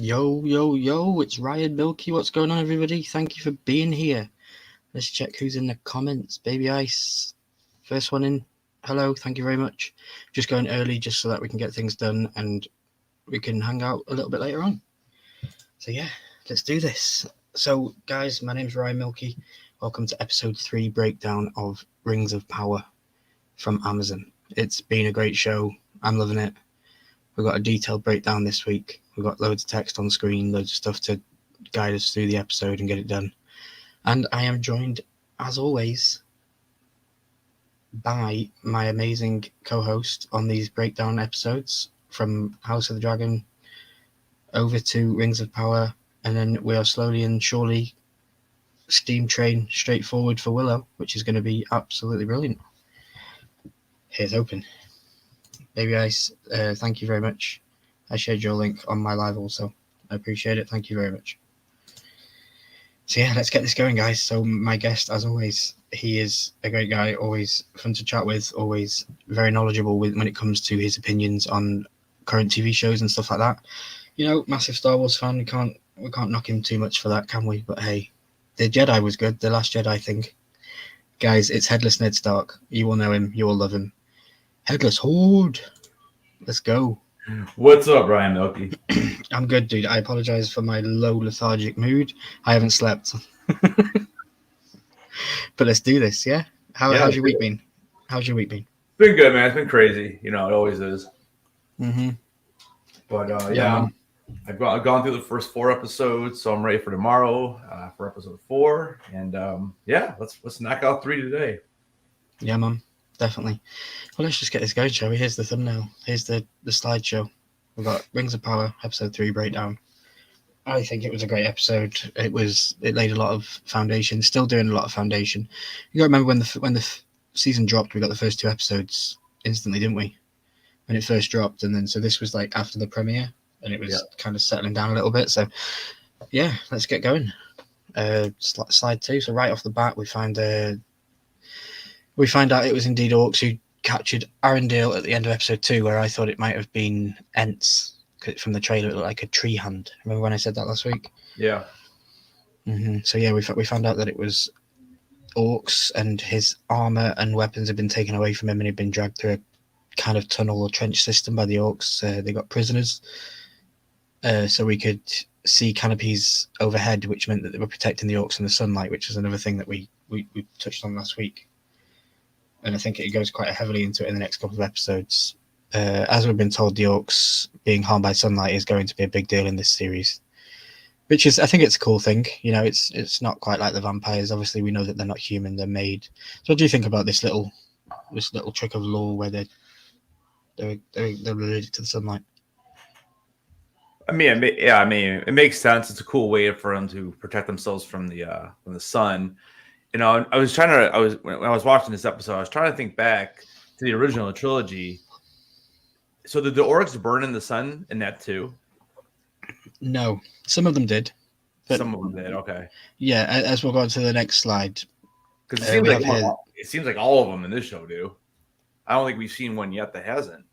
Yo, yo, yo, it's Ryan Milky. What's going on, everybody? Thank you for being here. Let's check who's in the comments. Baby Ice, first one in. Hello, thank you very much. Just going early just so that we can get things done and we can hang out a little bit later on. So, yeah, let's do this. So, guys, my name's Ryan Milky. Welcome to episode 3 breakdown of Rings of Power from Amazon. It's been a great show. I'm loving it. We've got a detailed breakdown this week. We've got loads of text on screen, loads of stuff to guide us through the episode and get it done. And I am joined, as always, by my amazing co-host on these breakdown episodes, from House of the Dragon over to Rings of Power, and then we are slowly and surely steam train straight forward for Willow, which is going to be absolutely brilliant. Here's open. Baby Ice, thank you very much. I shared your link on my live also. I appreciate it. Thank you very much. So yeah, let's get this going, guys. So my guest, as always, he is a great guy, always fun to chat with, always very knowledgeable when it comes to his opinions on current TV shows and stuff like that. You know, massive Star Wars fan. We can't knock him too much for that, can we? But hey, the Jedi was good. The Last Jedi thing. Guys, it's Headless Ned Stark. You will know him. You will love him. Headless Horde. Let's go. What's up, Ryan Milky? I'm good, dude. I apologize for my low lethargic mood. I haven't slept. But let's do this, yeah? How's your week been? How's your week been? It's been good, man. It's been crazy. You know, it always is. Mm-hmm. But yeah, I've gone through the first 4 episodes, so I'm ready for tomorrow for episode 4. And yeah, let's knock out 3 today. Yeah, man. Definitely. Well, let's just get this going, shall we? Here's the thumbnail. Here's the slideshow. We've got Rings of Power, episode 3 breakdown. I think it was a great episode. It laid a lot of foundation. Still doing a lot of foundation. You got to remember when the season dropped, we got the first 2 episodes instantly, didn't we? When it first dropped, and then so this was like after the premiere, and it was kind of settling down a little bit. So yeah, let's get going. Slide 2. So right off the bat, we find out it was indeed orcs who captured Arendelle at the end of episode 2, where I thought it might have been Ents. From the trailer, it looked like a tree hand. Remember when I said that last week? Yeah. Mm-hmm. So yeah, we found out that it was orcs, and his armor and weapons had been taken away from him, and he'd been dragged through a kind of tunnel or trench system by the orcs. They got prisoners, so we could see canopies overhead, which meant that they were protecting the orcs from the sunlight, which is another thing that we touched on last week. And I think it goes quite heavily into it in the next couple of episodes. As we've been told, the orcs being harmed by sunlight is going to be a big deal in this series, which is, I think it's a cool thing. You know, it's not quite like the vampires. Obviously, we know that they're not human; they're made. So, what do you think about this little trick of lore where they're related to the sunlight? I mean, it makes sense. It's a cool way for them to protect themselves from the sun. You know, when I was watching this episode, I was trying to think back to the original trilogy. So did the orcs burn in the sun in that too? No, some of them did. But some of them did. Okay. Yeah, as we'll go on to the next slide. Because it seems like all of them in this show do. I don't think we've seen one yet that hasn't.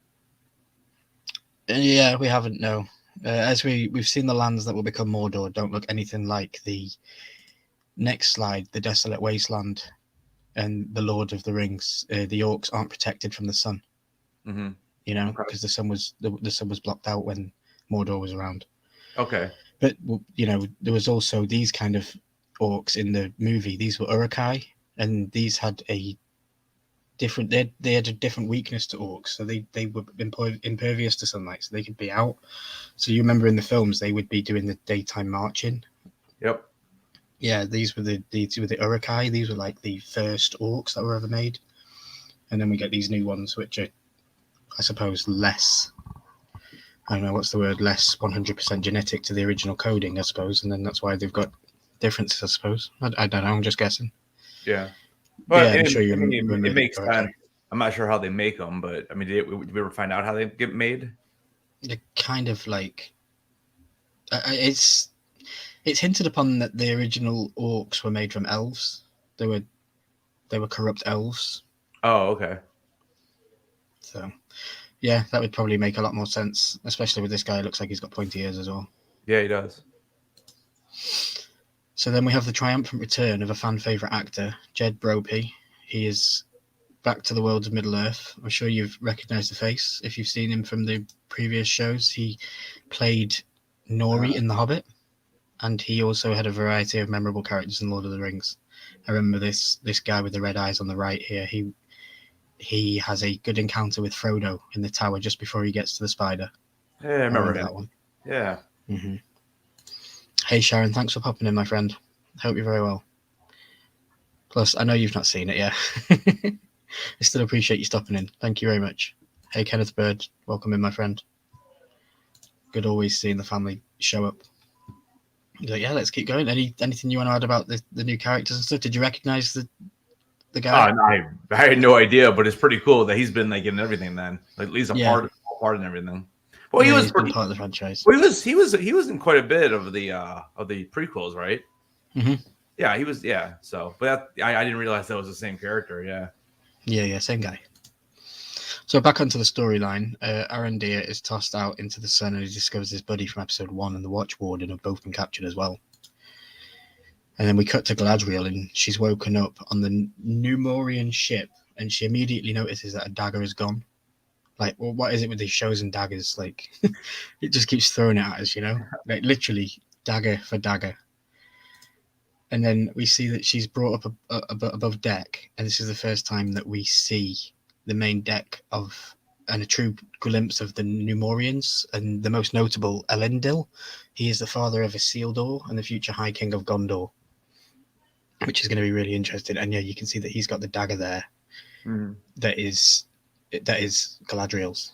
Yeah, we haven't. No, as we've seen the lands that will become Mordor don't look anything like the next slide, the Desolate Wasteland and the Lord of the Rings. The orcs aren't protected from the sun. Mm-hmm. You know, because the sun was blocked out when Mordor was around. Okay. But you know, there was also these kind of orcs in the movie. These were Uruk-hai, and these had a different. They had a different weakness to orcs, so they were impervious to sunlight, so they could be out. So you remember in the films, they would be doing the daytime marching. Yep. Yeah, these were the Uruk-hai. These were like the first orcs that were ever made, and then we get these new ones, which are, I suppose, less. I don't know what's the word. Less 100% genetic to the original coding, I suppose, and then that's why they've got differences. I suppose. I don't know. I'm just guessing. Yeah. Well, yeah, I'm sure it makes sense. I'm not sure how they make them, but I mean, did we ever find out how they get made? They're kind of like it's hinted upon that the original orcs were made from elves. They were corrupt elves. Oh, okay. So, yeah, that would probably make a lot more sense, especially with this guy. It looks like he's got pointy ears as well. Yeah, he does. So then we have the triumphant return of a fan favourite actor, Jed Bropey. He is back to the world of Middle-earth. I'm sure you've recognised the face if you've seen him from the previous shows. He played Nori in The Hobbit, and he also had a variety of memorable characters in Lord of the Rings. I remember this guy with the red eyes on the right here. He has a good encounter with Frodo in the tower just before he gets to the spider. Yeah, I remember him. that one. Yeah. Mm-hmm. Hey Sharon, thanks for popping in, my friend. Hope you're very well. Plus, I know you've not seen it yet. I still appreciate you stopping in. Thank you very much. Hey Kenneth Bird, welcome in, my friend. Good always seeing the family show up. Yeah, let's keep going. Anything you want to add about the new characters and stuff? Did you recognize the guy? I had no idea, but it's pretty cool that he's been like in everything. Then, like, at least a Yeah. part in everything. Well, yeah, he was he's been part of the franchise. Well, he was in quite a bit of the prequels, right? Mm-hmm. Yeah, he was. Yeah, so but I didn't realize that was the same character. Yeah. Yeah, same guy. So back onto the storyline, Arondir is tossed out into the sun and he discovers his buddy from episode 1 and the Watch Warden have both been captured as well. And then we cut to Galadriel and she's woken up on the Numorian ship and she immediately notices that a dagger is gone. Like, well, what is it with these shows and daggers? Like, it just keeps throwing it at us, you know? Like, literally, dagger for dagger. And then we see that she's brought up above deck, and this is the first time that we see the main deck and a true glimpse of the Numorians, and the most notable, Elendil. He is the father of Isildur and the future High King of Gondor, which is going to be really interesting. And yeah, you can see that he's got the dagger there. Mm-hmm. That is Galadriel's.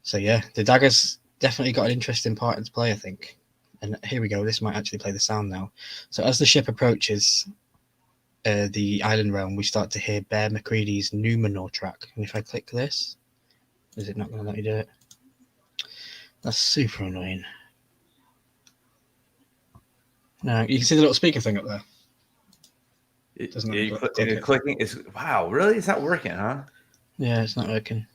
So yeah, the dagger's definitely got an interesting part to play, I think. And here we go. This might actually play the sound now. So as the ship approaches the island realm, we start to hear Bear McCready's Numenor track. And if I click this, is it not going to let me do it? That's super annoying. Now you can see the little speaker thing up there. Clicking. Wow, really? It's not working, huh? Yeah, it's not working.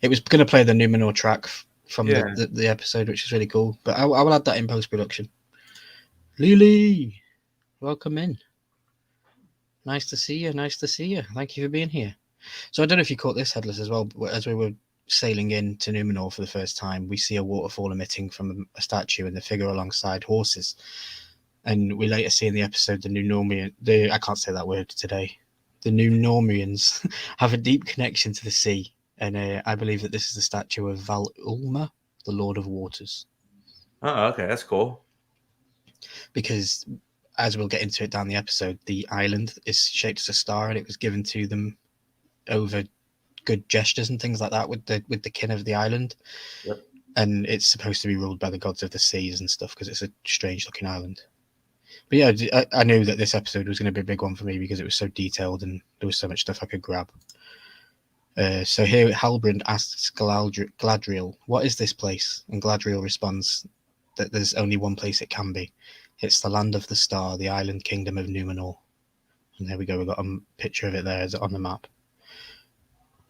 It was going to play the Numenor track from the episode, which is really cool. But I will add that in post-production. Lily, welcome in. Nice to see you. Thank you for being here. So I don't know if you caught this, Headless, as well, but as we were sailing into Numenor for the first time, we see a waterfall emitting from a statue and the figure alongside horses. And we later see in the episode I can't say that word today. The Numenoreans have a deep connection to the sea. And I believe that this is the statue of Val Ulma, the Lord of Waters. Oh, okay, that's cool. Because, as we'll get into it down the episode, the island is shaped as a star, and it was given to them over good gestures and things like that with the kin of the island. Yep. And it's supposed to be ruled by the gods of the seas and stuff because it's a strange-looking island. But yeah, I knew that this episode was going to be a big one for me because it was so detailed and there was so much stuff I could grab. So here Halbrand asks Galadriel, what is this place? And Galadriel responds that there's only one place it can be. It's the land of the star, the island kingdom of Numenor. And there we go, we've got a picture of it there on the map.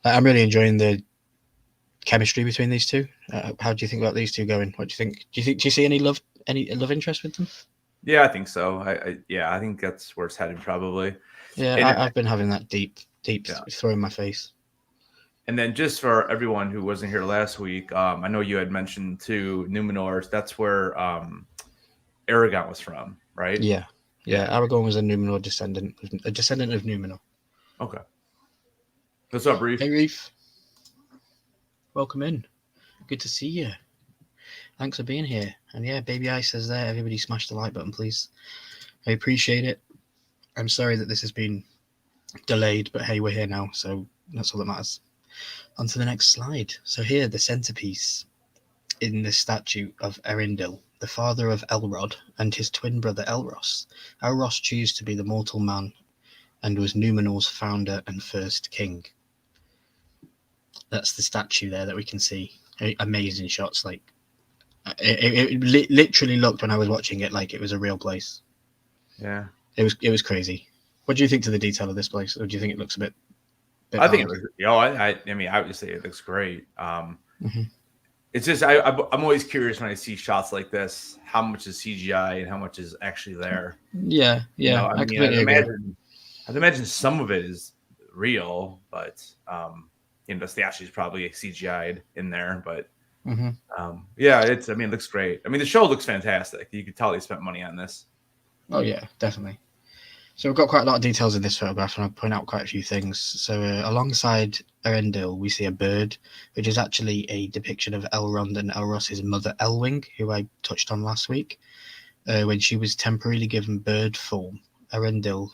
I'm really enjoying the chemistry between these two. How do you think about these two going? What do you think? Do you see any love interest with them? Yeah, I think so. I think that's where it's headed probably. Yeah, I've been having that deep throw in my face. And then just for everyone who wasn't here last week, I know you had mentioned too Numenor. That's where Aragorn was from, right? Yeah. Aragorn was a Numenor descendant, a descendant of Numenor. Okay. What's up, Reef? Hey, Reef. Welcome in. Good to see you. Thanks for being here. And yeah, Baby Ice says there, everybody smash the like button, please. I appreciate it. I'm sorry that this has been delayed, but hey, we're here now, so that's all that matters. On to the next slide. So here, the centerpiece in the statue of Erindil, the father of Elrod and his twin brother Elros. Elros chose to be the mortal man and was Numenor's founder and first king. That's the statue there that we can see. Amazing shots. Like it literally looked when I was watching it like it was a real place. Yeah, it was crazy. What do you think to the detail of this place, or do you think it looks a bit I think it looks. I mean, obviously, it looks great. it's just I'm always curious when I see shots like this, how much is CGI and how much is actually there. Yeah, yeah, I I mean, completely agree. I'd imagine some of it is real, but the statue's probably CGI'd in there. But Hmm. yeah, I mean, it looks great. I mean, the show looks fantastic. You could tell they spent money on this. Oh yeah, definitely. So we've got quite a lot of details in this photograph, and I'll point out quite a few things. So alongside Erendil, we see a bird, which is actually a depiction of Elrond and Elros's mother Elwing, who I touched on last week. When she was temporarily given bird form, Erendil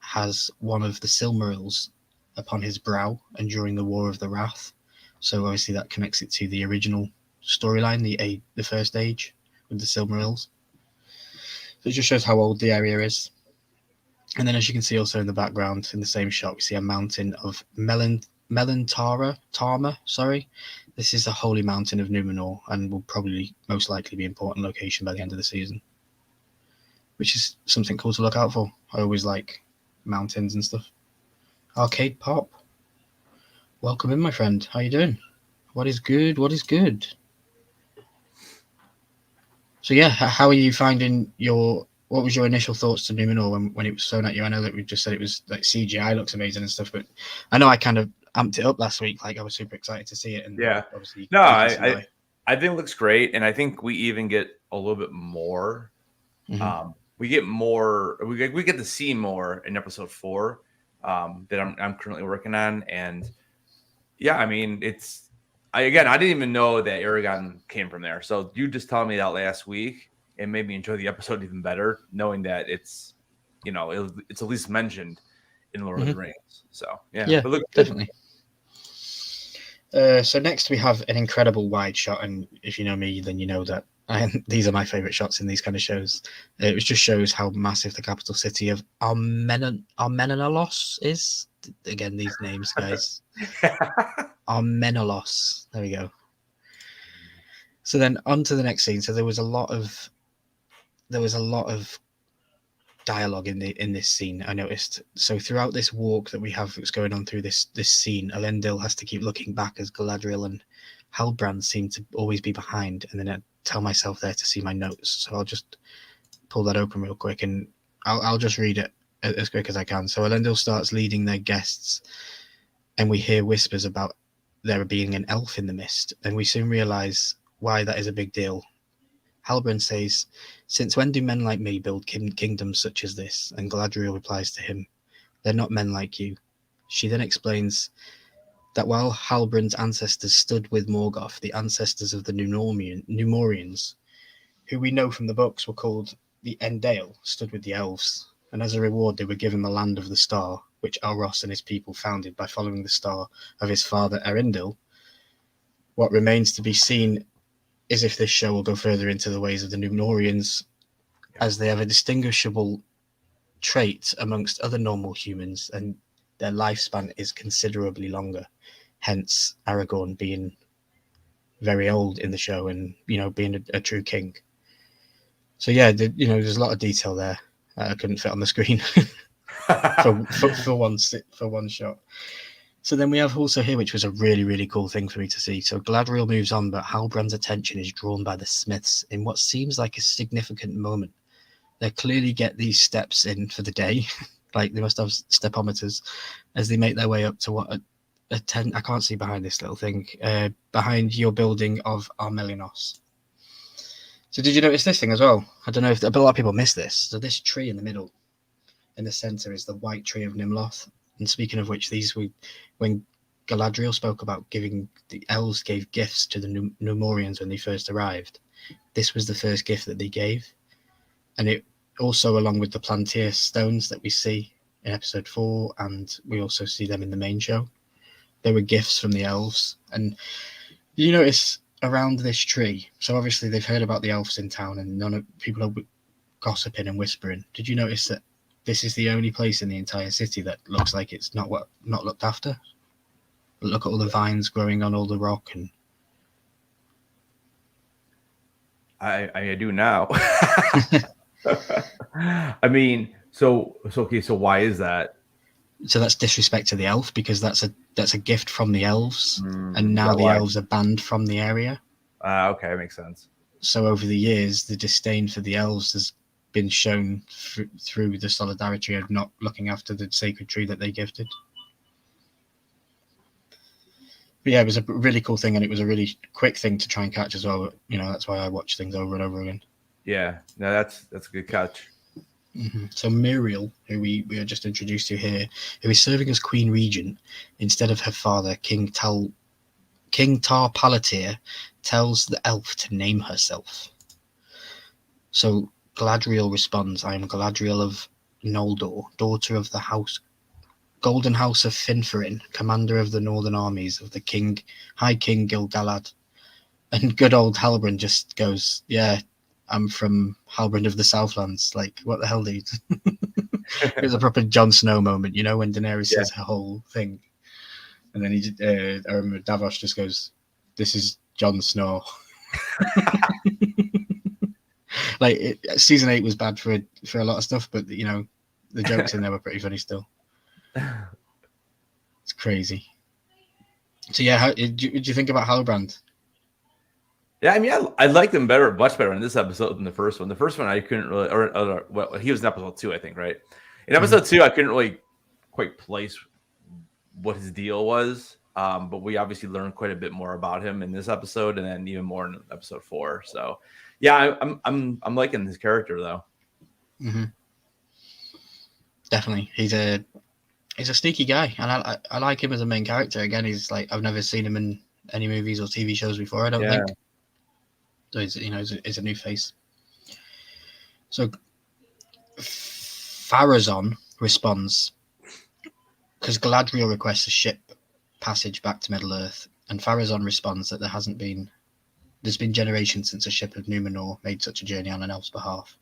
has one of the Silmarils upon his brow, and during the War of the Wrath. So obviously that connects it to the original storyline, the First Age with the Silmarils. So it just shows how old the area is. And then, as you can see, also in the background, in the same shot, we see a mountain of Tarma. Sorry, this is the holy mountain of Numenor, and will probably most likely be an important location by the end of the season, which is something cool to look out for. I always like mountains and stuff. Arcade Pop, welcome in, my friend. How you doing? What is good? What is good? So yeah, how are you finding your? What was your initial thoughts to Numenor when it was thrown at you? I know that we just said it was like CGI looks amazing and stuff, but I know I kind of amped it up last week. Like I was super excited to see it, and Yeah, obviously no, you can see why. I think it looks great, and I think we even get a little bit more. Mm-hmm. We get more. We get to see more in episode 4 that I'm currently working on, and yeah, I mean I didn't even know that Aragon came from there. So you just telling me that last week, it made me enjoy the episode even better, knowing that it's it's at least mentioned in Lord of the Rings. So yeah, Yeah, it looks good. definitely. So next we have an incredible wide shot, and if you know me, then you know that these are my favorite shots in these kind of shows. It just shows how massive the capital city of Armenalos is. Again, these names, guys. Armenalos. There we go. So then on to the next scene. So there was a lot of dialogue in this scene, I noticed. So throughout this walk that we have that's going on through this scene, Elendil has to keep looking back as Galadriel and Halbrand seem to always be behind, and then I tell myself there to see my notes. So I'll just pull that open real quick, and I'll just read it as quick as I can. So Elendil starts leading their guests, and we hear whispers about there being an elf in the mist, and we soon realize why that is a big deal. Halbrand says, "Since when do men like me build kingdoms such as this?" And Galadriel replies to him, "They're not men like you." She then explains that while Halbrand's ancestors stood with Morgoth, the ancestors of the Numorians, who we know from the books were called the Endale, stood with the elves, and as a reward they were given the land of the star, which Elros and his people founded by following the star of his father Erendil. What remains to be seen is if this show will go further into the ways of the Numnorians, as they have a distinguishable trait amongst other normal humans, and their lifespan is considerably longer. Hence, Aragorn being very old in the show, and being a true king. So yeah, there's a lot of detail there. I couldn't fit on the screen for one shot. So then we have also here, which was a really, really cool thing for me to see. So Galadriel moves on, but Halbrand's attention is drawn by the Smiths in what seems like a significant moment. They clearly get these steps in for the day, like they must have stepometers, as they make their way up to what a 10. I can't see behind this little thing. Behind your building of Armelinos. So did you notice this thing as well? I don't know if a lot of people miss this. So this tree in the middle, in the center, is the white tree of Nimloth. And speaking of which, when Galadriel spoke about the elves gave gifts to the Numorians when they first arrived, this was the first gift that they gave. And it also, along with the Plantier stones that we see in episode 4, and we also see them in the main show, they were gifts from the elves. And you notice around this tree, so obviously they've heard about the elves in town, and people are gossiping and whispering. Did you notice that this is the only place in the entire city that looks like it's not looked after? Look at all the vines growing on all the rock, and I do now. I mean, so okay, so why is that? So that's disrespect to the elf, because that's a gift from the elves, and Is now that the why? elves are banned from the area. Okay, that makes sense. So over the years, the disdain for the elves has been shown through the solidarity of not looking after the sacred tree that they gifted. But yeah, it was a really cool thing, and it was a really quick thing to try and catch as well. You know, that's why I watch things over and over again. Yeah, no, that's a good catch. So Muriel, who we are just introduced to here, who is serving as Queen Regent instead of her father, King Tar Palantir, tells the elf to name herself. So Galadriel responds, "I am Galadriel of Noldor, daughter of the Golden House of Finferin, commander of the northern armies of the High King Gil-galad." And good old Halbrand just goes, "Yeah, I'm from Halbrand of the Southlands." Like, what the hell, dude? It was a proper Jon Snow moment, you know, when Daenerys Yeah. says her whole thing. And then I remember Davos just goes, "This is Jon Snow." Like, season 8 was bad for a lot of stuff, but, you know, the jokes in there were pretty funny still. It's crazy. So yeah, how did you think about Halbrand? Yeah, I mean, I liked him better, much better in this episode than the first one. The first one I couldn't really, or well, he was in episode 2, I think, right? In episode 2, I couldn't really quite place what his deal was, but we obviously learned quite a bit more about him in this episode, and then even more in episode 4. So, yeah, I'm liking his character though. Mm-hmm. Definitely, he's a sneaky guy, and I like him as a main character. Again, he's like, I've never seen him in any movies or TV shows before, I don't think. So he's, you know, he's a new face. So Pharazôn responds because Galadriel requests a ship passage back to Middle Earth, and Pharazôn responds that there's been generations since a ship of Numenor made such a journey on an elf's behalf.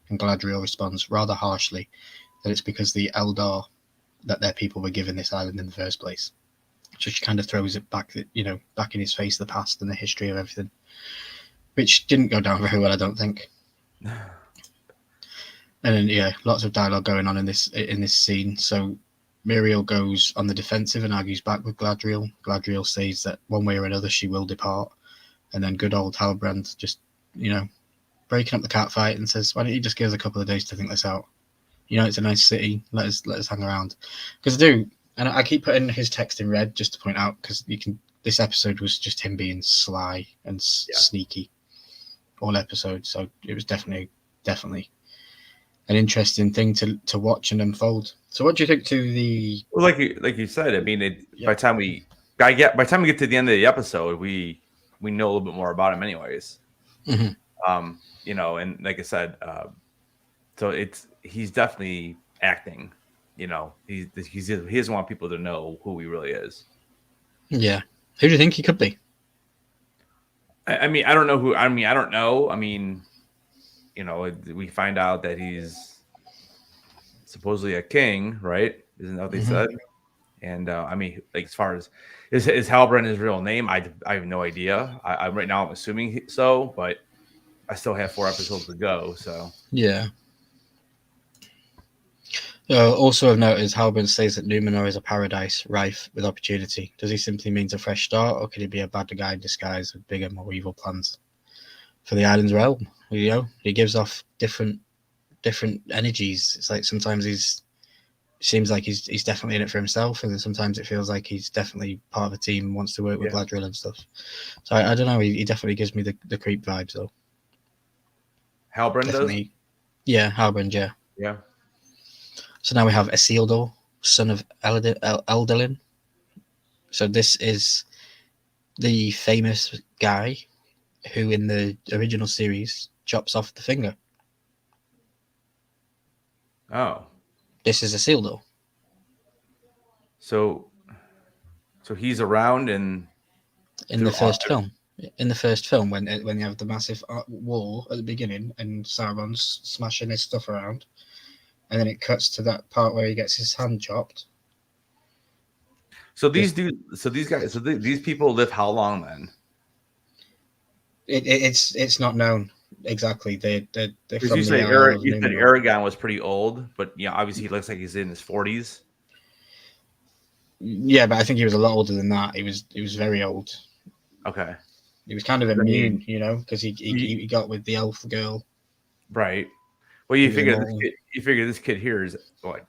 And Galadriel responds rather harshly that it's because the Eldar that their people were given this island in the first place. So she kind of throws it back, you know, back in his face, the past and the history of everything, which didn't go down very well, I don't think. And then, yeah, lots of dialogue going on in this scene. So Muriel goes on the defensive and argues back with Galadriel. Galadriel says that one way or another she will depart. And then good old Halbrand just, you know, breaking up the catfight and says, "Why don't you just give us a couple of days to think this out? You know, it's a nice city. Let us hang around." Because I do, and I keep putting his text in red just to point out, because you can. This episode was just him being sly and sneaky, all episode. So it was definitely an interesting thing to watch and unfold. So what do you think to the? Well, like you said, I mean, by the time we get to the end of the episode, we know a little bit more about him, anyways. Mm-hmm. You know, and like I said, so he's definitely acting. You know, he doesn't want people to know who he really is. Yeah, who do you think he could be? I mean, I don't know who. I mean, I don't know. I mean, you know, we find out that he's supposedly a king, right? Isn't that what they said? And I mean, like, as far as is Halbrand his real name? I have no idea. I right now I'm assuming so, but I still have 4 episodes to go. So yeah. Also of note is Halbrand says that Numenor is a paradise rife with opportunity. Does he simply mean a fresh start, or could he be a bad guy in disguise with bigger, more evil plans for the island's realm? You know, he gives off different energies. It's like sometimes seems like he's definitely in it for himself, and then sometimes it feels like he's definitely part of a team and wants to work with Galadriel and stuff. So I don't know. He definitely gives me the creep vibes, though. Halbrand definitely. Does? Yeah, Halbrand. Yeah. Yeah. So now we have Isildur, son of Eldarin. So this is the famous guy who, in the original series, chops off the finger. Oh. This is Isildur. So he's around in the first film. In the first film, when you have the massive war at the beginning and Sauron's smashing his stuff around, and then it cuts to that part where he gets his hand chopped. So these people live how long then? It's not known exactly. They're from you said Aragorn was pretty old, but yeah, obviously he looks like he's in his 40s. Yeah, but I think he was a lot older than that. He was very old. Okay. He was kind of I mean, immune, you know, because he got with the elf girl right. Well, who was immortal. you figure this kid here is what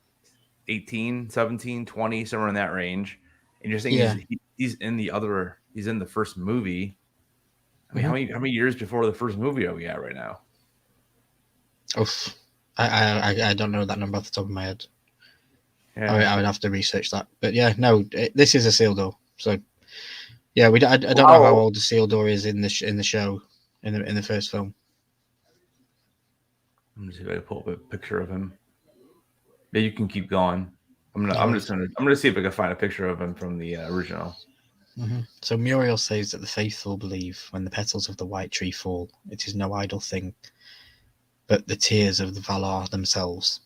18, 17, 20, somewhere in that range. And you're saying Yeah. he's in the first movie. I mean, Mm-hmm. how many years before the first movie are we at right now? Oof. I don't know that number off the top of my head. Yeah. I would have to research that. But yeah, no, this is a Isildur. So yeah, I don't know how Wow. old Isildur is in the in the show in the first film. I'm gonna see if I can pull up a picture of him. Yeah, you can keep going. No worries. I'm gonna see if I can find a picture of him from the original. So Muriel says that the faithful believe when the petals of the white tree fall, it is no idle thing, but the tears of the Valar themselves.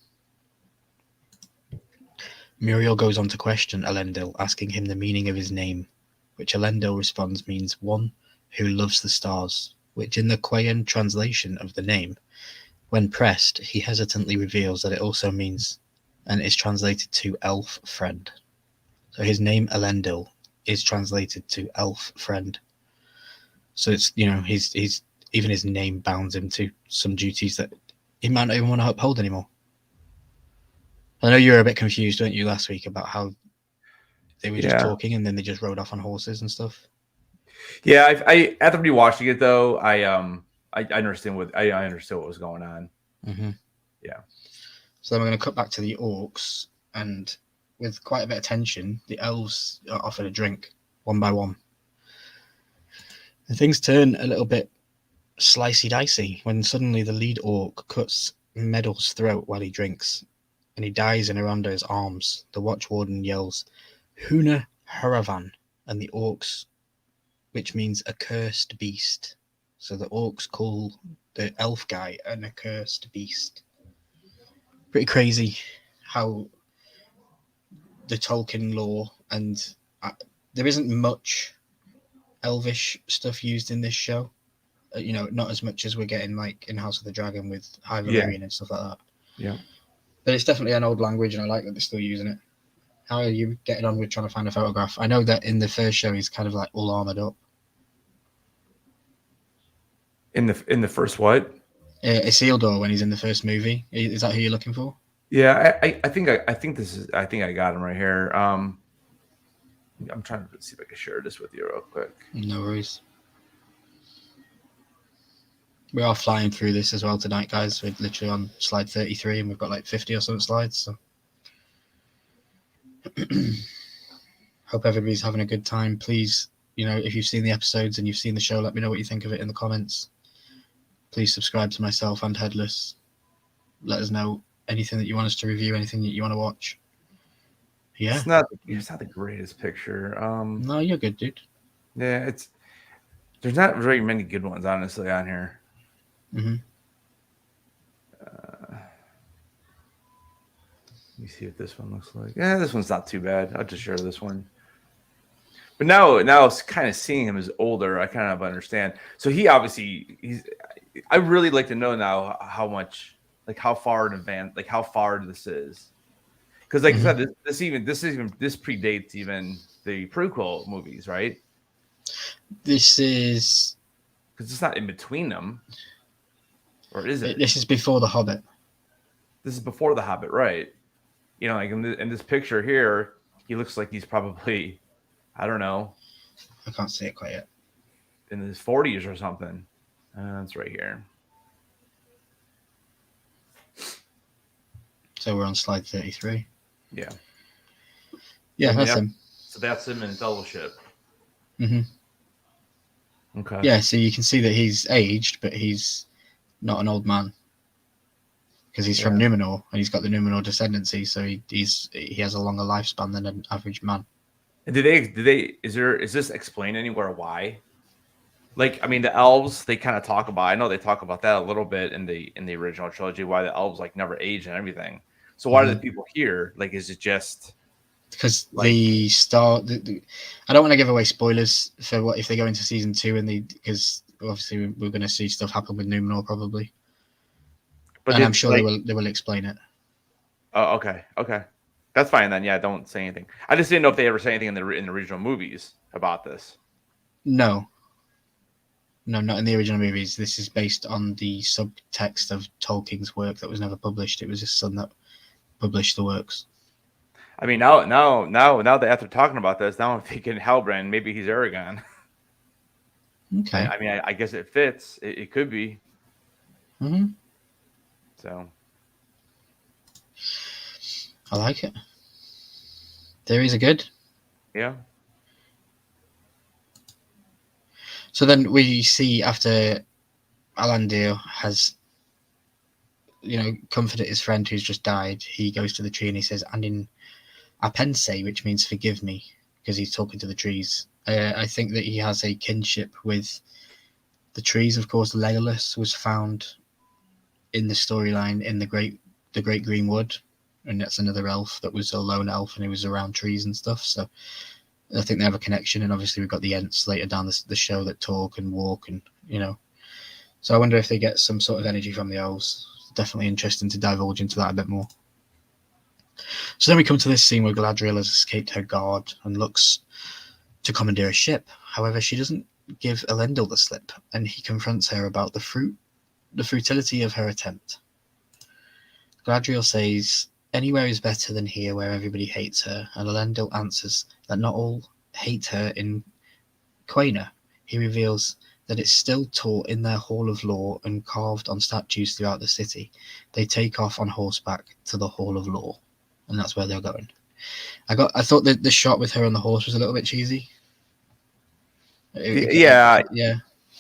Muriel goes on to question Elendil, asking him the meaning of his name, which Elendil responds means one who loves the stars, which in the Quayan translation of the name, when pressed, he hesitantly reveals that it also means and is translated to elf friend. So his name Elendil is translated to elf friend. So it's, you know, he's even his name bounds him to some duties that he might not even want to uphold anymore. I know you were a bit confused, weren't you, last week about how they were just Yeah. talking and then they just rode off on horses and stuff. Yeah, after rewatching it though, I understand I understood what was going on. Mm-hmm. Yeah. So then we're going to cut back to the orcs, and with quite a bit of tension, the elves are offered a drink one by one. And things turn a little bit slicey dicey when suddenly the lead orc cuts Meddle's throat while he drinks, and he dies in Aranda's arms. The watchwarden yells, Huna Haravan, and the orcs, which means accursed beast. So the orcs call the elf guy an accursed beast. Pretty crazy how the Tolkien lore and there isn't much elvish stuff used in this show. You know, not as much as we're getting like in House of the Dragon with High Yeah. Valyrian and stuff like that. Yeah. But it's definitely an old language, and I like that they're still using it. How are you getting on with trying to find a photograph? I know that in the first show he's kind of like all armored up. In the first what? Isildur when he's in the first movie. Is that who you're looking for? Yeah, I think I think I got him right here. I'm trying to see if I can share this with you real quick. No worries. We are flying through this as well tonight, guys. We're literally on slide 33 and we've got like 50 or something slides. So hope everybody's having a good time. Please, you know, if you've seen the episodes and you've seen the show, let me know what you think of it in the comments. Please subscribe to myself and Headless. Let us know anything that you want us to review, anything that you want to watch. Yeah. It's not the greatest picture. No, you're good, dude. Yeah, there's not very many good ones honestly on here. Mm-hmm. Let me see what this one looks like. Yeah, this one's not too bad. I'll just share this one. But now it's kind of seeing him as older, I kind of understand. So I really like to know now how much, like how far in advance, like how far this is. Because like I said, this predates even the prequel movies, right? This is Because it's not in between them, or is it? This is before The Hobbit. This is before The Hobbit, right? You know, like in this picture here, he looks like he's probably, I don't know, I can't see it quite yet. in his 40s or something. It's right here. So we're on slide 33. Yeah. Yeah, that's him. So that's him in Fellowship. Mm-hmm. Okay. Yeah, so you can see that he's aged, but he's not an old man because he's from Numenor and he's got the Numenor descendancy, so he has a longer lifespan than an average man. And is this explained anywhere why? Like, I mean, the elves, they kind of talk about, I know they talk about that a little bit in the original trilogy, why the elves like never age and everything. So why do the people here, like, is it just because like, I don't want to give away spoilers for what if they go into season 2 and because obviously we're going to see stuff happen with Numenor probably, but I'm sure they will explain it. Oh, okay, that's fine then. Yeah, don't say anything. I just didn't know if they ever say anything in the original movies about this. No, No, not in the original movies. This is based on the subtext of Tolkien's work that was never published. It was his son that published the works. I mean, now that after talking about this, now I'm thinking Halbrand. Maybe he's Aragon. Okay. I guess it fits. It could be. Mm-hmm. So I like it. Theories are good. yeah. So then we see after Alandir has, comforted his friend who's just died, he goes to the tree and he says, and in Apense, which means forgive me, because he's talking to the trees. I think that he has a kinship with the trees. Of course, Legolas was found in the storyline in the Great Green Wood, and that's another elf that was a lone elf and he was around trees and stuff. So I think they have a connection, and obviously we've got the Ents later down the show that talk and walk, and So I wonder if they get some sort of energy from the elves. It's definitely interesting to divulge into that a bit more. So then we come to this scene where Galadriel has escaped her guard and looks to commandeer a ship. However, she doesn't give Elendil the slip, and he confronts her about the futility of her attempt. Galadriel says, anywhere is better than here where everybody hates her, and Elendil answers that not all hate her in Quaina. He reveals that it's still taught in their Hall of Law and carved on statues throughout the city. They take off on horseback to the Hall of Law, and that's where they're going. I thought that the shot with her on the horse was a little bit cheesy. Yeah, yeah,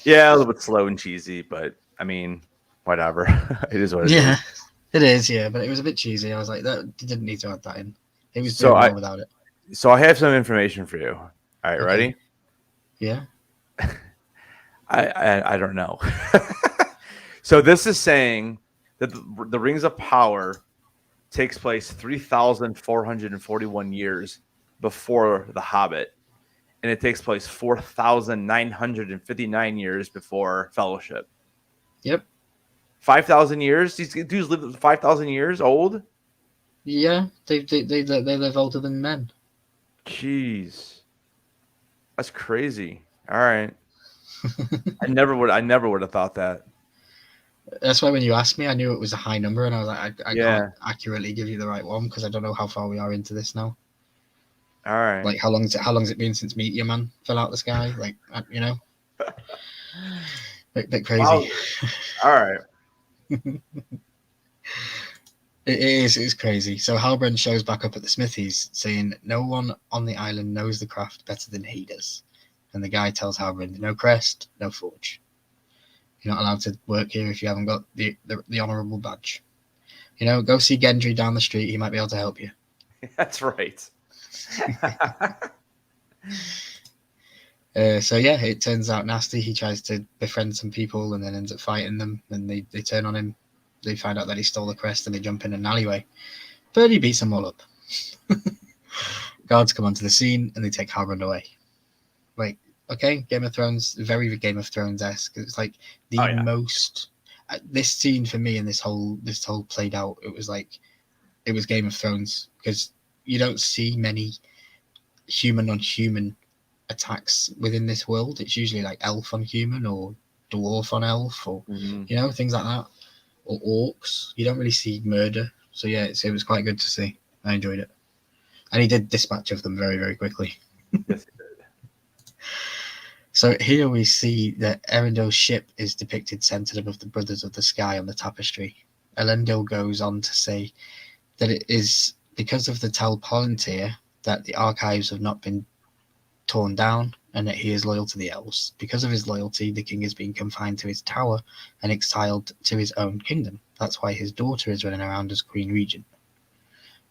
a little bit slow and cheesy, but I mean, whatever. It is what it is. Yeah, it is. Yeah, but it was a bit cheesy. I was like, that didn't need to add that in. It was So doing well without it. So I have some information for you. All right, Okay. ready? Yeah. I don't know. So this is saying that the Rings of Power takes place 3,441 years before The Hobbit, and it takes place 4,959 years before Fellowship. Yep. 5,000 years? These dudes live 5,000 years old? Yeah, they live older than men. Jeez. That's crazy. All right. I never would have thought that. That's why when you asked me, I knew it was a high number, and I was like, I Yeah. can't accurately give you the right one because I don't know how far we are into this now. All right. Like, how long's it been since Meteor Man fell out the sky? Like, bit crazy. Wow. All right. It's crazy. So Halbrand shows back up at the smithies, saying no one on the island knows the craft better than he does. And the guy tells Halbrand, no crest, no forge. You're not allowed to work here if you haven't got the honourable badge. Go see Gendry down the street. He might be able to help you. That's right. So yeah, it turns out nasty. He tries to befriend some people and then ends up fighting them. And they turn on him. They find out that he stole the crest and they jump in an alleyway. But he beats them all up. Guards come onto the scene and they take Halbrand away. Like, okay, Game of Thrones, very Game of Thrones-esque. It's like the most. This scene for me and this whole played out. It was Game of Thrones because you don't see many human on human attacks within this world. It's usually like elf on human or dwarf on elf or things like that, or orcs. You don't really see murder. So yeah, it was quite good to see. I enjoyed it, and he did dispatch of them very, very quickly. Yes, he did. So here we see that Erendil's ship is depicted centered above the Brothers of the Sky on the tapestry. Elendil goes on to say that it is because of the Tal Palantir that the archives have not been torn down, and that he is loyal to the elves. Because of his loyalty, the king is being confined to his tower and exiled to his own kingdom. That's why his daughter is running around as Queen Regent,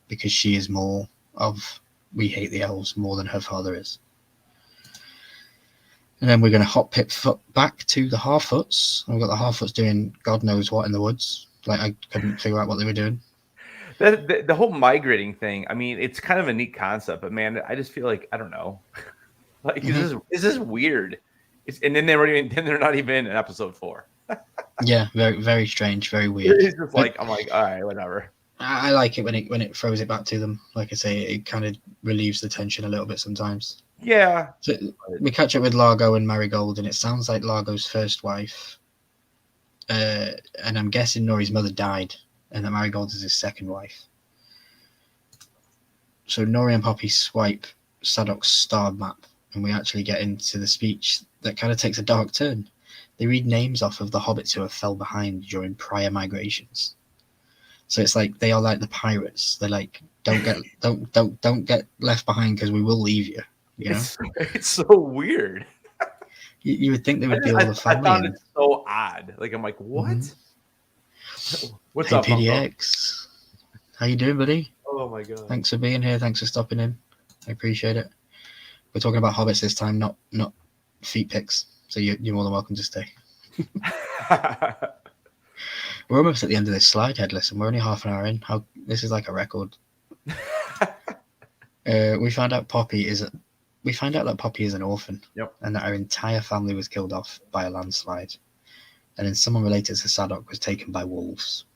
because she is more of we hate the elves more than her father is. And then we're going to hop pip back to the Harfoots. We've got the Harfoots doing God knows what in the woods. Like, I couldn't figure out what they were doing. The whole migrating thing, I mean, it's kind of a neat concept, but man, I just feel like, I don't know. Like, this is weird. And then they're not even in episode 4. Yeah, very, very strange, very weird. It's just like, I'm like, all right, whatever. I like it when it throws it back to them. Like I say, it kind of relieves the tension a little bit sometimes. Yeah. So we catch up with Largo and Marigold, and it sounds like Largo's first wife. And I'm guessing Nori's mother died, and that Marigold is his second wife. So Nori and Poppy swipe Sadok's star map, and we actually get into the speech that kind of takes a dark turn. They read names off of the hobbits who have fell behind during prior migrations. So it's like they are like the pirates. They're like, don't get left behind because we will leave you. You know, It's so weird. you would think they would be all the I family. found it so odd. Like I'm like, what? What's Hey up, Uncle? PDX, how you doing, buddy? Oh my god. Thanks for being here. Thanks for stopping in. I appreciate it. We're talking about hobbits this time, not feet pics. So you're more than welcome to stay. We're almost at the end of this slide, Headless, and we're only half an hour in. This is like a record. We find out that Poppy is an orphan, Yep. and that her entire family was killed off by a landslide, and then someone related to Sadok was taken by wolves.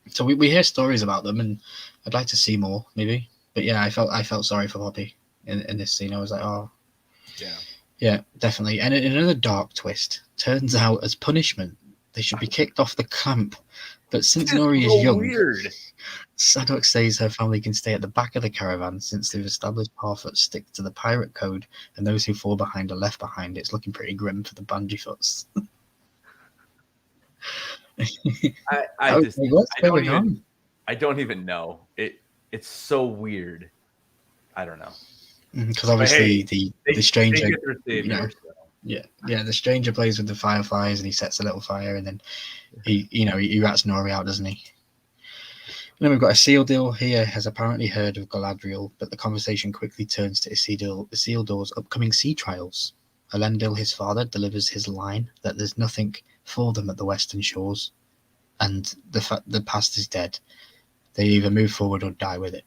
So we hear stories about them, and I'd like to see more, maybe. But yeah, I felt sorry for Poppy in this scene. I was like, oh, yeah, definitely. And in another dark twist, turns out as punishment, they should be kicked off the camp. But since Nori is young, weird. Sadok says her family can stay at the back of the caravan since they've established Harfoot stick to the pirate code, and those who fall behind are left behind. It's looking pretty grim for the Bandyfoots. I don't even know. It's so weird. I don't know. Because obviously the stranger, yeah, the stranger plays with the fireflies and he sets a little fire, and then he rats Nori out, doesn't he? And then we've got Isildur here has apparently heard of Galadriel, but the conversation quickly turns to Isildur's upcoming sea trials. Elendil, his father, delivers his line that there's nothing for them at the western shores, and the past is dead. They either move forward or die with it.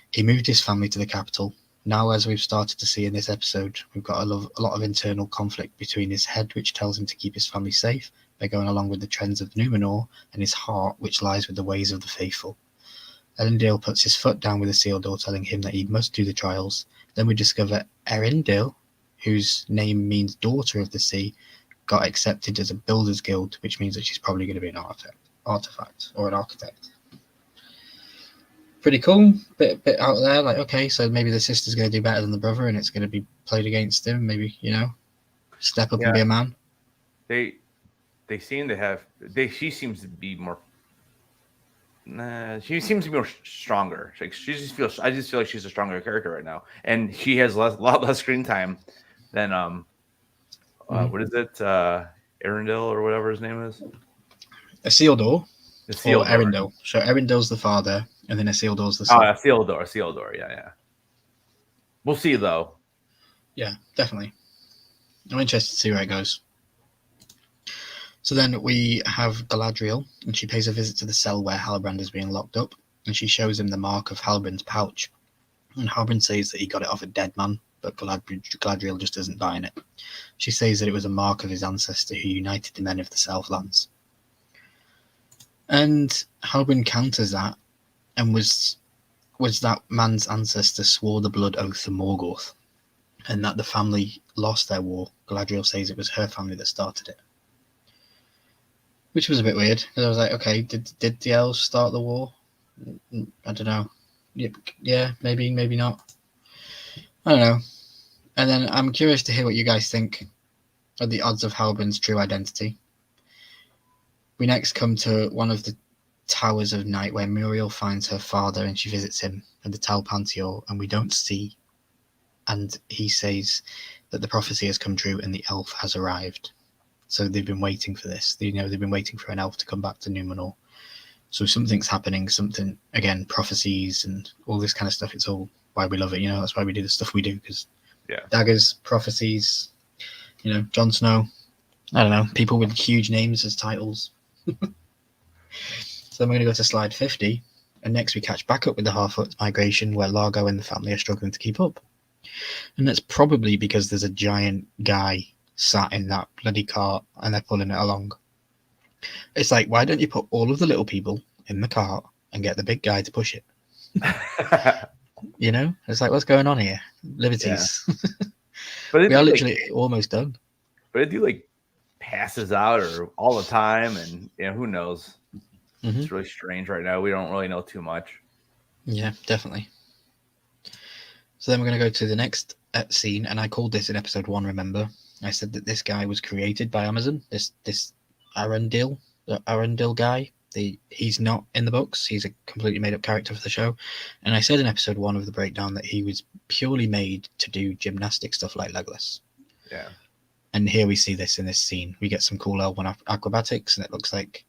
He moved his family to the capital. Now, as we've started to see in this episode, we've got a lot of internal conflict between his head, which tells him to keep his family safe by going along with the trends of Numenor, and his heart, which lies with the ways of the faithful. Elendil puts his foot down with Isildur, telling him that he must do the trials. Then we discover Erindil, whose name means daughter of the sea, got accepted as a builder's guild, which means that she's probably going to be an artifact or an architect. Pretty cool, bit out there. Like, okay, so maybe the sister's going to do better than the brother, and it's going to be played against him. Maybe step up and be a man. They seem to have. She seems to be more. She seems to be more stronger. Like I just feel like she's a stronger character right now, and she has a lot less screen time than what is it, Arendelle or whatever his name is. Isildur. Or Erindil. So Erindil's the father, and then Isildur's the son. Isildur, yeah. We'll see, though. Yeah, definitely. I'm interested to see where it goes. So then we have Galadriel, and she pays a visit to the cell where Halbrand is being locked up, and she shows him the mark of Halbrand's pouch. And Halbrand says that he got it off a dead man, but Galadriel just isn't buying it. She says that it was a mark of his ancestor who united the men of the Southlands. And Halbrand counters that, and was that man's ancestor swore the blood oath to Morgoth, and that the family lost their war. Galadriel says it was her family that started it, which was a bit weird. Because I was like, okay, did the elves start the war? I don't know. Yeah, maybe not. I don't know. And then I'm curious to hear what you guys think of the odds of Halbrand's true identity. We next come to one of the Towers of Night where Muriel finds her father and she visits him at the Tal Pantior, and we don't see. And he says that the prophecy has come true and the elf has arrived. So they've been waiting for this. They've been waiting for an elf to come back to Numenor. So something's happening, something, again, prophecies and all this kind of stuff. It's all why we love it. That's why we do the stuff we do, because daggers, prophecies, Jon Snow, I don't know, people with huge names as titles. So then we're going to go to slide 50, and next we catch back up with the Harfoot migration where Largo and the family are struggling to keep up. And that's probably because there's a giant guy sat in that bloody cart and they're pulling it along. It's like, why don't you put all of the little people in the cart and get the big guy to push it? You know, it's like, what's going on here? Yeah, Liberties. but We it'd are be like, literally almost done. but it'd do like passes out or all the time, and who knows? Hmm. It's really strange right now. We don't really know too much. Yeah, definitely. So then we're going to go to the next scene, and I called this in episode 1. Remember, I said that this guy was created by Amazon. This Arundel, the Arundel guy. He's not in the books. He's a completely made up character for the show. And I said in episode 1 of the breakdown that he was purely made to do gymnastic stuff like Legolas. Yeah. And here we see this in this scene. We get some cool elven acrobatics, and it looks like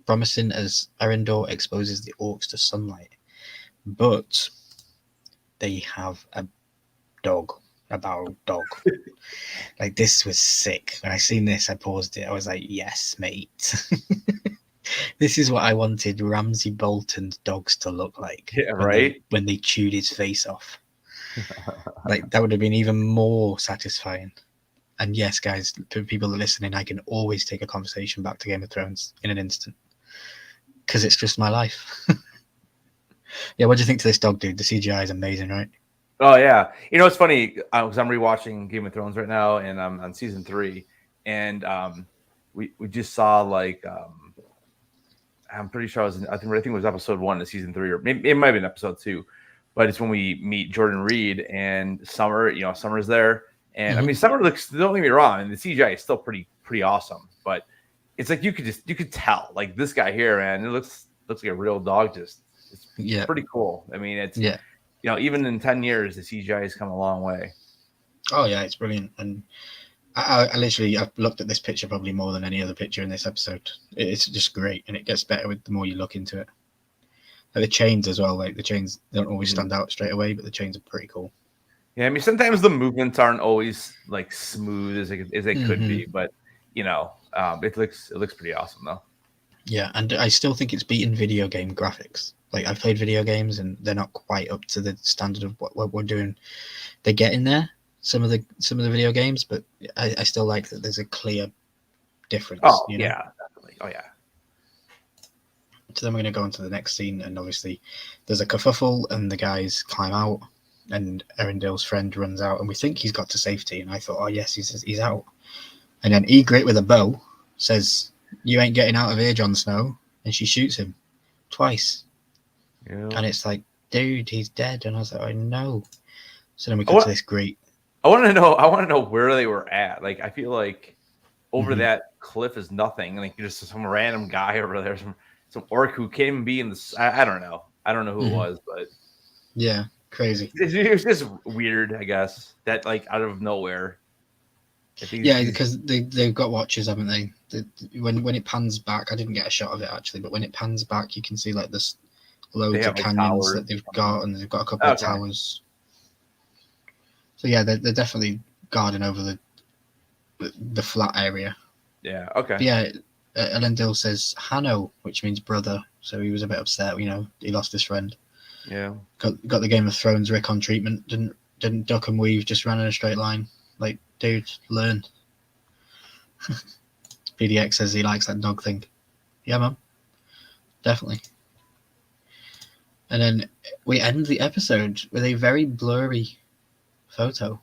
promising as Arendor exposes the orcs to sunlight. But they have a dog, a barrel dog. Like, this was sick. When I seen this, I paused it. I was like, yes, mate. This is what I wanted Ramsay Bolton's dogs to look like Yeah. when they Right. when they chewed his face off. Like, that would have been even more satisfying. And yes, guys, to people that are listening, I can always take a conversation back to Game of Thrones in an instant because it's just my life. Yeah, what do you think to this dog, dude? The CGI is amazing, right? Oh yeah, it's funny because I'm rewatching Game of Thrones right now, and I'm on season 3, and we just saw like I'm pretty sure I think it was episode 1 of season 3, or maybe it might have been episode 2, but it's when we meet Jordan Reed and Summer. Summer's there, and I Mm-hmm. mean Summer looks. Don't get me wrong, and the CGI is still pretty awesome, but it's like you could tell like this guy here, man, it looks like a real dog. It's Yeah, pretty cool. I mean, it's yeah. even in 10 years, the CGI has come a long way. Oh yeah, it's brilliant. And I literally I've looked at this picture probably more than any other picture in this episode. It's just great, and it gets better with the more you look into it. Like the chains as well. Like the chains don't always stand out straight away, but the chains are pretty cool. Yeah, I mean, sometimes the movements aren't always like smooth as they could Mm-hmm. be, but it looks pretty awesome though. Yeah, and I still think it's beaten video game graphics. Like, I've played video games, and they're not quite up to the standard of what we're doing. They get in there, some of the video games, but I still like that there's a clear difference. Oh yeah, definitely. Oh yeah. So then we're going to go on to the next scene, and obviously there's a kerfuffle, and the guys climb out, and Arundel's friend runs out, and we think he's got to safety. And I thought, oh yes, he's out. And then Ygritte with a bow says, "You ain't getting out of here, Jon Snow," and she shoots him twice. Yeah. And it's like, dude, he's dead. And I was like, I know. So then we come to this great. I want to know. I want to know where they were at. Like, I feel like over Mhm. that cliff is nothing. Like, just some random guy over there, some orc who can't even be in the. I don't know. I don't know who it was, but Yeah, crazy. it was just weird. I guess that like out of nowhere. Yeah, because they've got watches, haven't they? When it pans back, I didn't get a shot of it actually, but when it pans back, you can see like this loads of have, like, canyons towers. that they've got, and they've got a couple of towers. So yeah, they're definitely guarding over the flat area. Yeah. Okay. But yeah, Elendil says Hanno, which means brother. So he was a bit upset. He lost his friend. Yeah. Got the Game of Thrones Rickon treatment. Didn't duck and weave. Just ran in a straight line. Like, dude, learn. PDX says he likes that dog thing. Yeah, man, definitely. And then we end the episode with a very blurry photo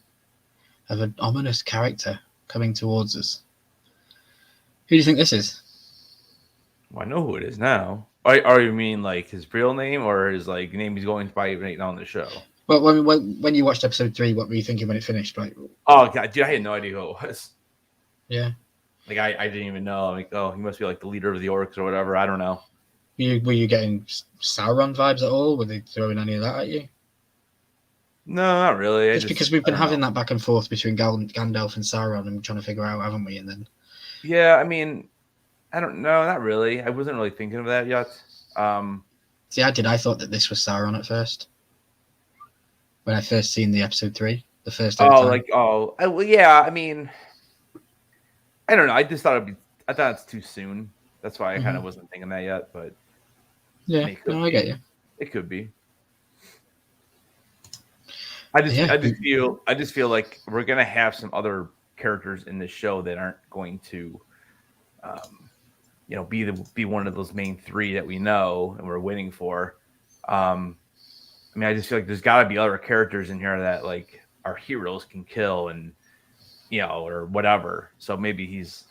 of an ominous character coming towards us. Who do you think this is? Well, I know who it is now. Or you mean like his real name or his like name he's going by right now on the show? Well, when you watched episode 3, what were you thinking when it finished? Like, Oh god, dude, I had no idea who it was. yeah, Like I didn't even know. Like, oh, he must be like the leader of the orcs or whatever. I don't know. were you getting Sauron vibes at all? Were they throwing any of that at you? No, not really. It's because we've been having that back and forth between Gandalf and Sauron, and trying to figure out, haven't we? And then Yeah, I mean, I don't know, not really. I wasn't really thinking of that yet. see, I thought that this was Sauron at first. When I first seen the episode 3, the first time. Well, yeah. I mean, I don't know. I just thought I thought it's too soon. That's why I kind of wasn't thinking that yet. But yeah, I get you. It could be. I just feel like we're gonna have some other characters in this show that aren't going to, be one of those main 3 that we know and we're waiting for. I mean, I just feel like there's got to be other characters in here that like our heroes can kill and or whatever. So maybe he's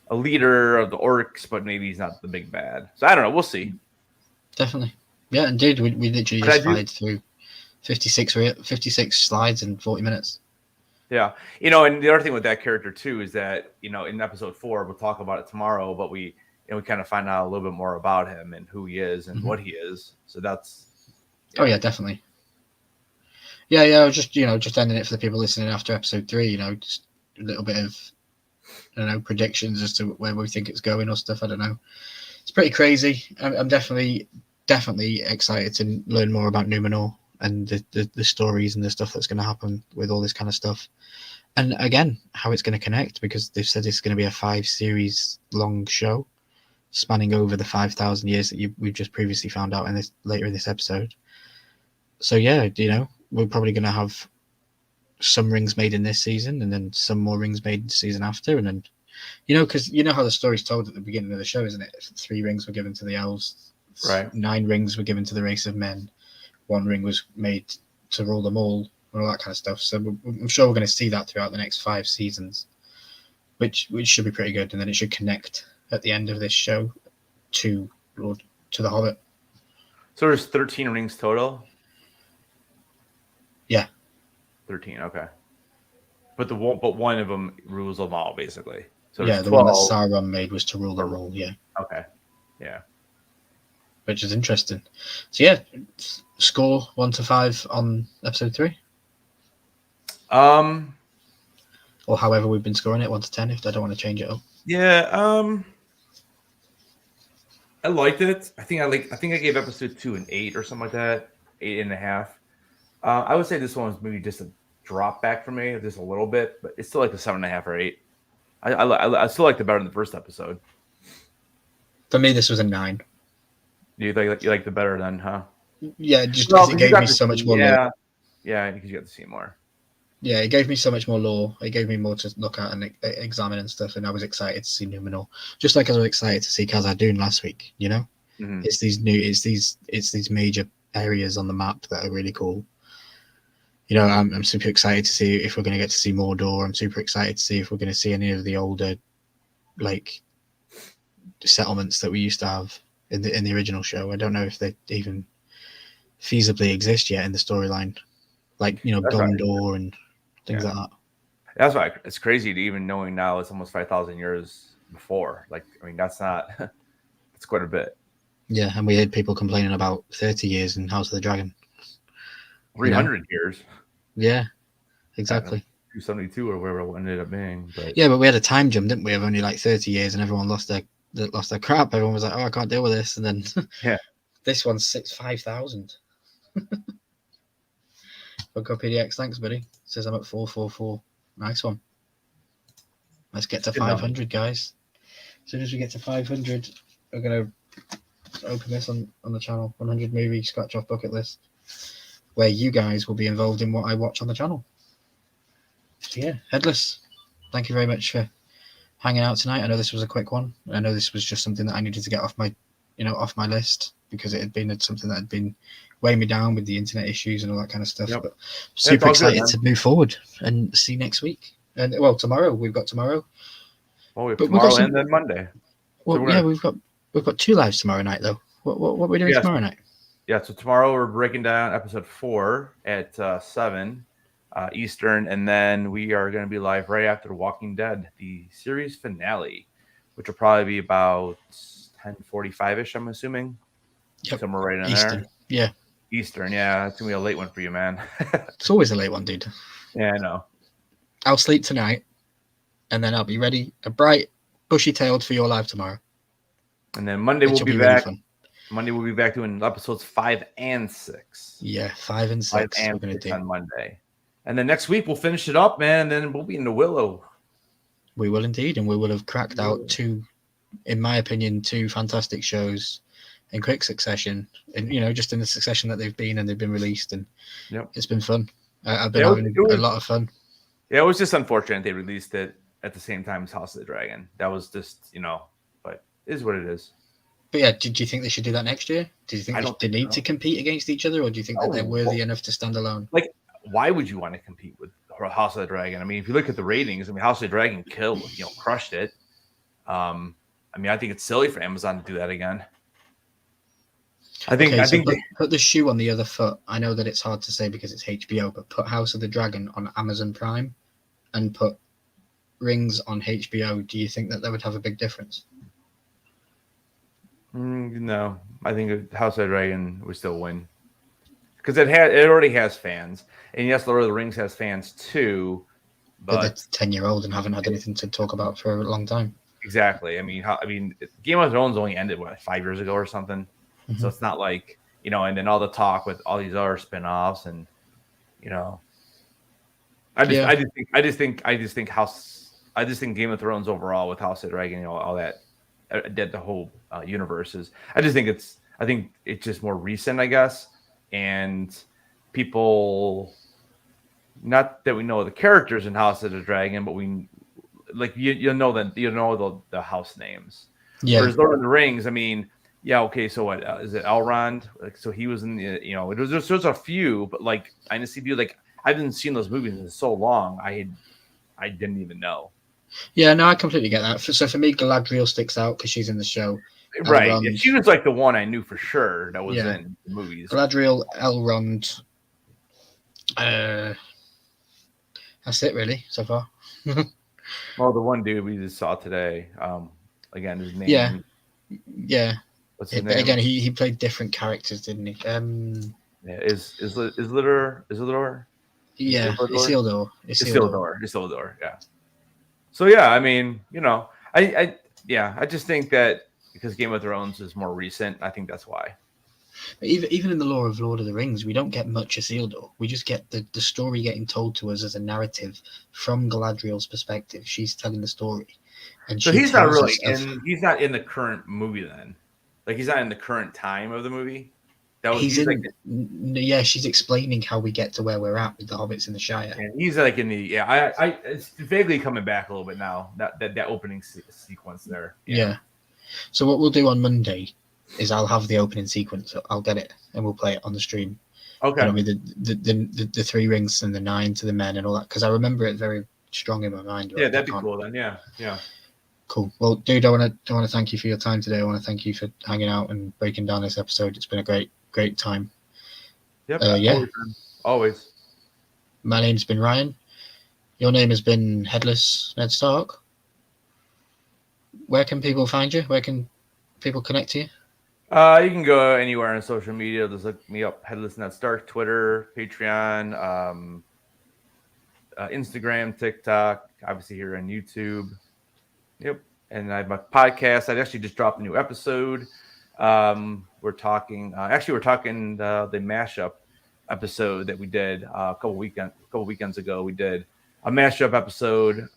a leader of the orcs, but maybe he's not the big bad. So I don't know. We'll see. Definitely. Yeah, indeed. We literally But I just do, fired through 56 slides in 40 minutes. yeah. And the other thing with that character too is that in episode 4 we'll talk about it tomorrow, but we kind of find out a little bit more about him and who he is and what he is. So that's. Yeah. Oh yeah, definitely. Yeah, I was just just ending it for the people listening after episode 3. Just a little bit of predictions as to where we think it's going or stuff. I don't know. It's pretty crazy. I'm definitely excited to learn more about Numenor and the stories and the stuff that's going to happen with all this kind of stuff. And again, how it's going to connect, because they've said it's going to be a 5-series long show spanning over the 5,000 years that we've just previously found out later in this episode. So yeah, we're probably going to have some rings made in this season, and then some more rings made the season after, and then because how the story's told at the beginning of the show, isn't it? 3 rings were given to the elves, right. 9 rings were given to the race of men, 1 ring was made to rule them all, and all that kind of stuff. So I'm sure we're going to see that throughout the next 5 seasons, which should be pretty good, and then it should connect at the end of this show to the Hobbit. So there's 13 rings total. Yeah. 13. Okay. But one of them rules them all, basically. So yeah, the 12. one that Sauron made was to rule them all. Yeah. Okay. Yeah. Which is interesting. So yeah, score 1 to 5 on episode 3. Or however we've been scoring it, 1 to 10. If I don't want to change it up. Yeah. I liked it. I think I gave episode 2 an 8 or something like that, 8.5. I would say this one was maybe just a drop back for me, just a little bit, but it's still like a 7.5 or 8. I still liked it better than the first episode. For me, this was a 9. You like the better then, huh? Yeah, just because it gave me so much more lore. Yeah, because you got to see more. Yeah, it gave me so much more lore. It gave me more to look at and examine and stuff, and I was excited to see Numenor. Just like I was excited to see Khazad-dûm last week. Mm-hmm. It's these major areas on the map that are really cool. I'm super excited to see if we're going to get to see Mordor. I'm super excited to see if we're going to see any of the older, like, settlements that we used to have in the original show. I don't know if they even feasibly exist yet in the storyline, like Gondor and things like that. That's why it's crazy to even knowing now it's almost 5,000 years before. Like, I mean, that's quite a bit. Yeah, and we had people complaining about 30 years in House of the Dragon. 300 years. Yeah, exactly. 272 or whatever it ended up being. But yeah, but we had a time jump, didn't we, of only like 30 years, and everyone lost their crap. Everyone was like, "Oh, I can't deal with this," and then this one's 5,000. Funko PDX, thanks, buddy. Says I'm at 444. Nice one. Let's get to 500, guys. As soon as we get to 500, we're gonna open this on the channel. 100 movie scratch off bucket list, where you guys will be involved in what I watch on the channel. So yeah, Headless, thank you very much for hanging out tonight. I know this was a quick one. I know this was just something that I needed to get off my list, because it had been something that had been weighing me down with the internet issues and all that kind of stuff. Yep. But super excited to move forward and see next week. And tomorrow we've got tomorrow. Well, we have tomorrow and then Monday. Well, so we've got 2 lives tomorrow night though. What are we doing tomorrow night? Yeah, so tomorrow we're breaking down episode 4 at 7 Eastern, and then we are going to be live right after Walking Dead, the series finale, which will probably be about 10:45ish. I'm assuming. Yep. Somewhere right in Eastern. there. Yeah. Eastern. Yeah, it's gonna be a late one for you, man. It's always a late one, dude. Yeah, I know. I'll sleep tonight, and then I'll be ready, a bright, bushy-tailed for your live tomorrow. And then Monday we'll be back. Really Monday we'll be back doing episodes 5 and 6. Yeah, 5 and 6. 5 and 6 on Monday. And then next week we'll finish it up, man, and then we'll be in the Willow. We will indeed, and we will have cracked out 2, in my opinion, 2 fantastic shows in quick succession, and just in the succession that they've been released, and it's been fun. I've been having a lot of fun. Yeah, it was just unfortunate they released it at the same time as House of the Dragon. That was just, but it is what it is. But yeah, do you think they should do that next year? Do you think I don't they think need to compete against each other, or do you think that they're worthy enough to stand alone? Like, why would you want to compete with House of the Dragon? I mean, if you look at the ratings, I mean, House of the Dragon crushed it. I mean, I think it's silly for Amazon to do that again. I think put the shoe on the other foot. I know that it's hard to say because it's HBO, but put House of the Dragon on Amazon Prime and put Rings on HBO. Do you think that would have a big difference? No, I think House of the Dragon would still win because it already has fans, and yes, Lord of the Rings has fans too, but they're 10-year-old and haven't had anything to talk about for a long time. Exactly. I mean, Game of Thrones only ended 5 years ago or something, so it's not like and then all the talk with all these other spinoffs, and I just think Game of Thrones overall with House of the Dragon, all that did the whole universes. I think it's just more recent, I guess, and people, not that we know the characters in House of the Dragon, but we know the house names. Yeah. Whereas Lord of the Rings, I mean, yeah, okay, so what is it? Elrond? Like, so he was in the it was there's a few, but like I haven't seen those movies in so long. I didn't even know. Yeah, no, I completely get that. So for me, Galadriel sticks out because she's in the show. Right. Yeah, she was like the one I knew for sure that was in the movies. Galadriel, Elrond. That's it really so far. Well, the one dude we just saw today. Again, his name. Yeah. What's his name? Again, he played different characters, didn't he? Yeah, Isildur? Yeah, Isildur. Yeah. So yeah, I mean, I just think that because Game of Thrones is more recent, I think that's why. Even in the lore of Lord of the Rings, we don't get much Isildur. We just get the story getting told to us as a narrative from Galadriel's perspective. She's telling the story, and so he's not really he's not in the current movie then. Like he's not in the current time of the movie. She's explaining how we get to where we're at with the hobbits in the Shire. And he's like in the it's vaguely coming back a little bit now. That opening sequence there. Yeah. So what we'll do on Monday is I'll have the opening sequence. I'll get it and we'll play it on the stream. Okay. It'll be the 3 rings and the 9 to the men and all that because I remember it very strong in my mind. Yeah, that'd be cool then. Yeah. Cool. Well, dude, I want to thank you for your time today. I want to thank you for hanging out and breaking down this episode. It's been a great time. Yep. Always. My name's been Ryan. Your name has been Headless Ned Stark. Where can people find you? Where can people connect to you? You can go anywhere on social media. Just look me up, Headless Ned Stark, Twitter, Patreon, Instagram, TikTok, obviously here on YouTube. Yep. And I have my podcast. I actually just dropped a new episode. We're talking the mashup episode that we did a couple weekends ago. We did a mashup episode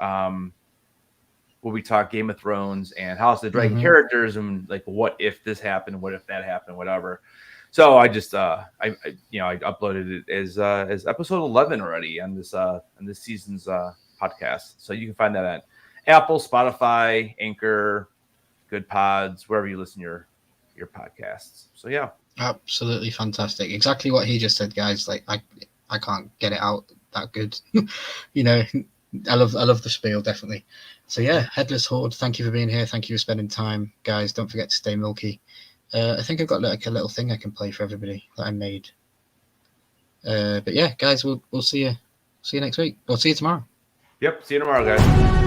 where we talk Game of Thrones and House of the Dragon characters and like what if this happened, what if that happened, whatever. So I just I uploaded it as episode 11 already on this season's podcast. So you can find that at Apple, Spotify, Anchor, Good Pods, wherever you listen to your podcasts. So yeah, absolutely fantastic. Exactly what he just said, guys. Like I can't get it out that good. I love the spiel, definitely. So yeah, Headless Horde, thank you for being here. Thank you for spending time, guys. Don't forget to stay milky. I think I've got like a little thing I can play for everybody that I made. But yeah, guys, we'll see you next week. We'll see you tomorrow. Yep, see you tomorrow, guys.